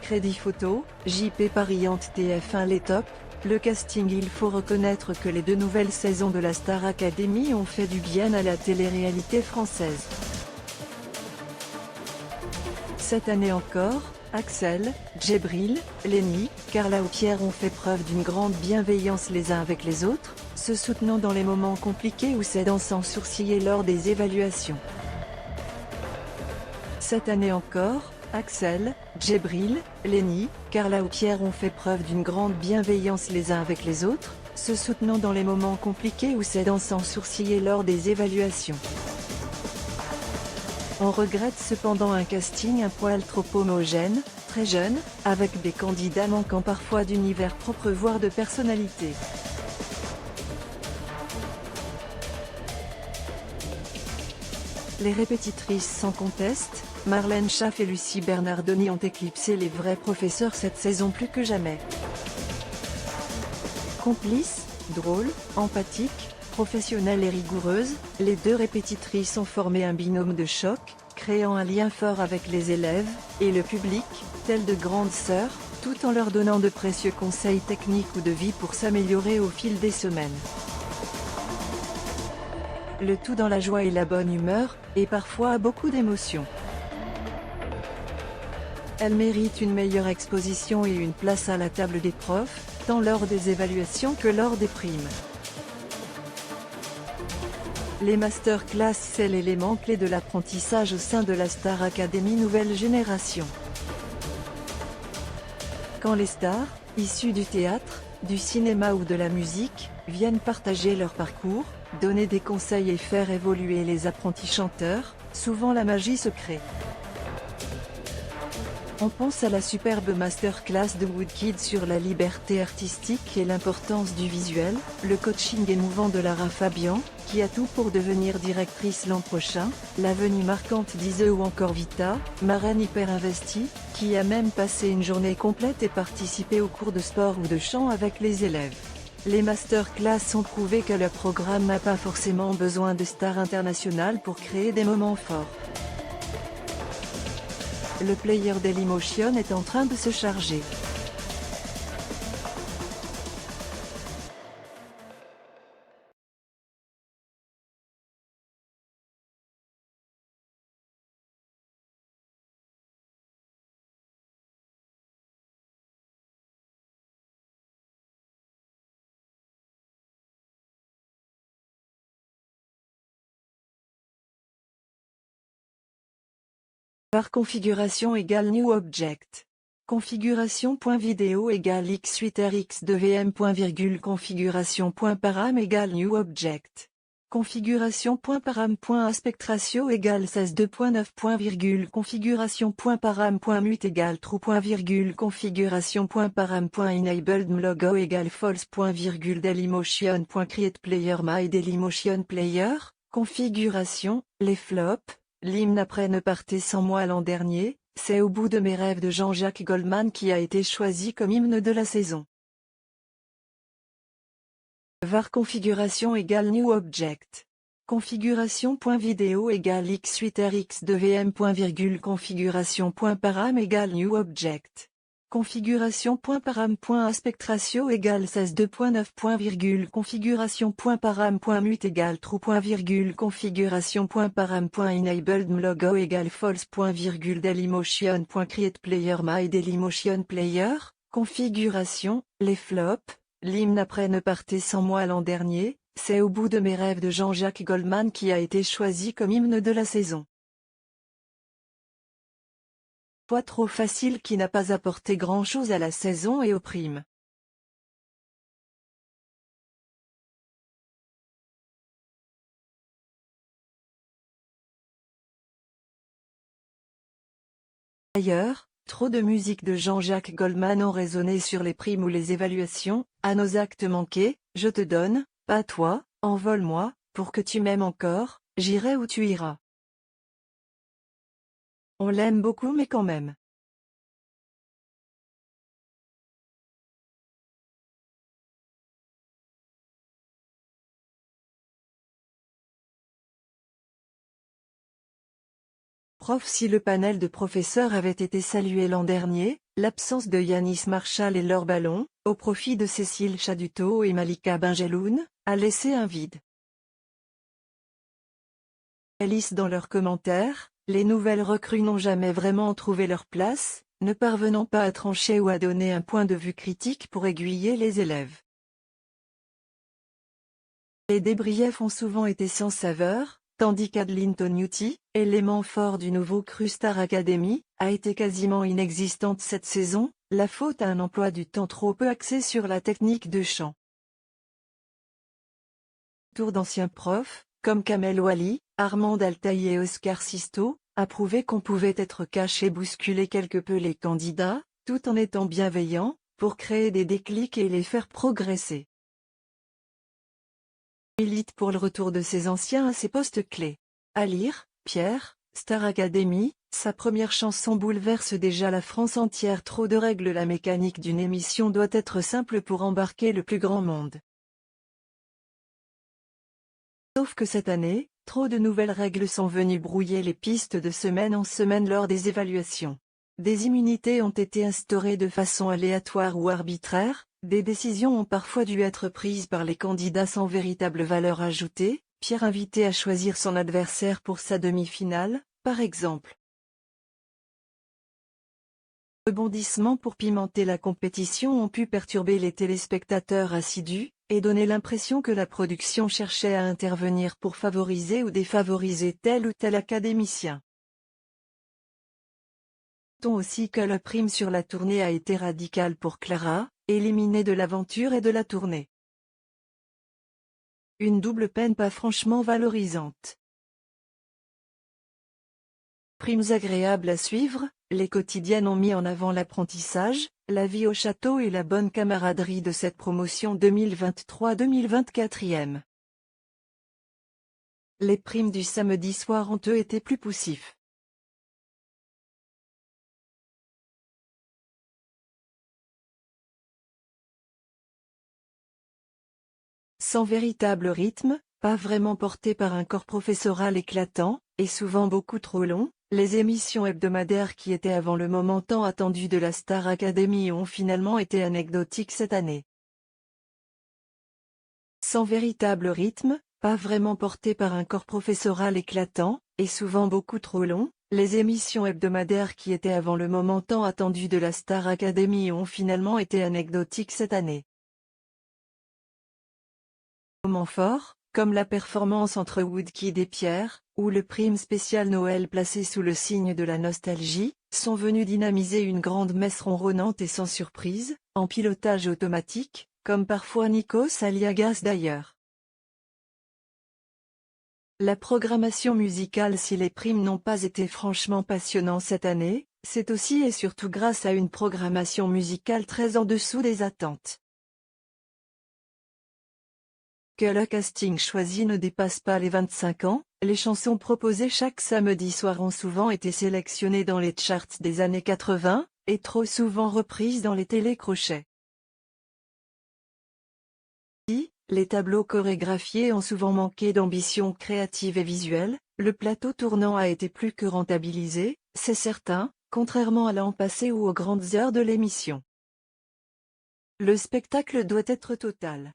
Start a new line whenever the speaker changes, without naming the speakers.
Crédit photo, JP Pariante TF1 les tops. Le casting. Il faut reconnaître que les 2 nouvelles saisons de la Star Academy ont fait du bien à la télé-réalité française. Cette année encore, Axel, Djibril, Lenny, Carla ou Pierre ont fait preuve d'une grande bienveillance les uns avec les autres, se soutenant dans les moments compliqués ou s'aidant sans sourciller lors des évaluations. Cette année encore, Axel, Djibril, Lenny, Carla ou Pierre ont fait preuve d'une grande bienveillance les uns avec les autres, se soutenant dans les moments compliqués ou s'aidant sans sourciller lors des évaluations. On regrette cependant un casting un poil trop homogène, très jeune, avec des candidats manquant parfois d'univers propre voire de personnalité. Les répétitrices sans conteste, Marlène Schaff et Lucie Bernardoni ont éclipsé les vrais professeurs cette saison plus que jamais. Complices, drôles, empathiques, professionnelles et rigoureuses, les 2 répétitrices ont formé un binôme de choc, créant un lien fort avec les élèves et le public, telles de grandes sœurs, tout en leur donnant de précieux conseils techniques ou de vie pour s'améliorer au fil des semaines. Le tout dans la joie et la bonne humeur, et parfois beaucoup d'émotions. Elles méritent une meilleure exposition et une place à la table des profs, tant lors des évaluations que lors des primes. Les masterclass, c'est l'élément clé de l'apprentissage au sein de la Star Academy nouvelle génération. Quand les stars, issues du théâtre, du cinéma ou de la musique, viennent partager leur parcours, donner des conseils et faire évoluer les apprentis chanteurs, souvent la magie se crée. On pense à la superbe masterclass de Woodkid sur la liberté artistique et l'importance du visuel, le coaching émouvant de Lara Fabian, qui a tout pour devenir directrice l'an prochain, la venue marquante d'Ise ou encore Vita, marraine hyper investie, qui a même passé une journée complète et participé aux cours de sport ou de chant avec les élèves. Les masterclass ont prouvé que le programme n'a pas forcément besoin de stars internationales pour créer des moments forts. Le player Dailymotion est en train de se charger. Par configuration égale new object. Configuration.video égale x8rx2vm. Configuration.param égale new object. Configuration.param.aspect-ratio égale 16:2.9. Configuration.param.mute égale true. Configuration.param.enabledMlogo égale false. Dailymotion.create player my Player. Configuration, les flops. L'hymne Après ne partez sans moi l'an dernier, c'est Au bout de mes rêves de Jean-Jacques Goldman qui a été choisi comme hymne de la saison. var configuration égale new object. Configuration.video égale x8rx2vm. Configuration.param égale new object. Configuration.param.aspect-ratio égale 16:2.9. Configuration.param.mute égale true. Configuration.param.enabledMlogo égale false. Dailymotion.create player my Player. Configuration, les flops. L'hymne Après ne partez sans moi l'an dernier, c'est Au bout de mes rêves de Jean-Jacques Goldman qui a été choisi comme hymne de la saison. Pas trop facile qui n'a pas apporté grand-chose à la saison et aux primes. D'ailleurs, trop de musique de Jean-Jacques Goldman ont résonné sur les primes ou les évaluations, à nos actes manqués, je te donne, pas toi, envole-moi, pour que tu m'aimes encore, j'irai où tu iras. On l'aime beaucoup mais quand même. Prof, si le panel de professeurs avait été salué l'an dernier, l'absence de Yanis Marshall et Laure Ballon, au profit de Cécile Chaduto et Malika Benjeloun, a laissé un vide. Elles lisent dans leurs commentaires, les nouvelles recrues n'ont jamais vraiment trouvé leur place, ne parvenant pas à trancher ou à donner un point de vue critique pour aiguiller les élèves. Les débriefs ont souvent été sans saveur, tandis qu'Adeline Tognuti, élément fort du nouveau cru Star Academy, a été quasiment inexistante cette saison, la faute à un emploi du temps trop peu axé sur la technique de chant. Tour d'anciens profs, comme Kamel Wally, Armand Altaï et Oscar Sisto, a prouvé qu'on pouvait être cash et bousculer quelque peu les candidats, tout en étant bienveillant, pour créer des déclics et les faire progresser. Milite pour le retour de ses anciens à ses postes clés. À lire, Pierre, Star Academy, sa première chanson bouleverse déjà la France entière. Trop de règles. La mécanique d'une émission doit être simple pour embarquer le plus grand monde. Sauf que cette année, trop de nouvelles règles sont venues brouiller les pistes de semaine en semaine lors des évaluations. Des immunités ont été instaurées de façon aléatoire ou arbitraire, des décisions ont parfois dû être prises par les candidats sans véritable valeur ajoutée, Pierre invité à choisir son adversaire pour sa demi-finale, par exemple. Rebondissements pour pimenter la compétition ont pu perturber les téléspectateurs assidus, et donner l'impression que la production cherchait à intervenir pour favoriser ou défavoriser tel ou tel académicien. Notons aussi que la prime sur la tournée a été radicale pour Clara, éliminée de l'aventure et de la tournée. Une double peine pas franchement valorisante. Primes agréables à suivre, les quotidiennes ont mis en avant l'apprentissage, la vie au château et la bonne camaraderie de cette promotion 2023-2024e. Les primes du samedi soir ont eux été plus poussifs. Sans véritable rythme, pas vraiment porté par un corps professoral éclatant, et souvent beaucoup trop long, les émissions hebdomadaires qui étaient avant le moment tant attendu de la Star Academy ont finalement été anecdotiques cette année. Sans véritable rythme, pas vraiment porté par un corps professoral éclatant, et souvent beaucoup trop long, les émissions hebdomadaires qui étaient avant le moment tant attendu de la Star Academy ont finalement été anecdotiques cette année. Moments forts, comme la performance entre Woodkid et Pierre, ou le prime spécial Noël placé sous le signe de la nostalgie, sont venus dynamiser une grande messe ronronnante et sans surprise, en pilotage automatique, comme parfois Nikos Aliagas d'ailleurs. La programmation musicale. Si les primes n'ont pas été franchement passionnants cette année, c'est aussi et surtout grâce à une programmation musicale très en dessous des attentes. Que le casting choisi ne dépasse pas les 25 ans, les chansons proposées chaque samedi soir ont souvent été sélectionnées dans les charts des années 80, et trop souvent reprises dans les télécrochets. Les tableaux chorégraphiés ont souvent manqué d'ambition créative et visuelle, le plateau tournant a été plus que rentabilisé, c'est certain, contrairement à l'an passé ou aux grandes heures de l'émission. Le spectacle doit être total.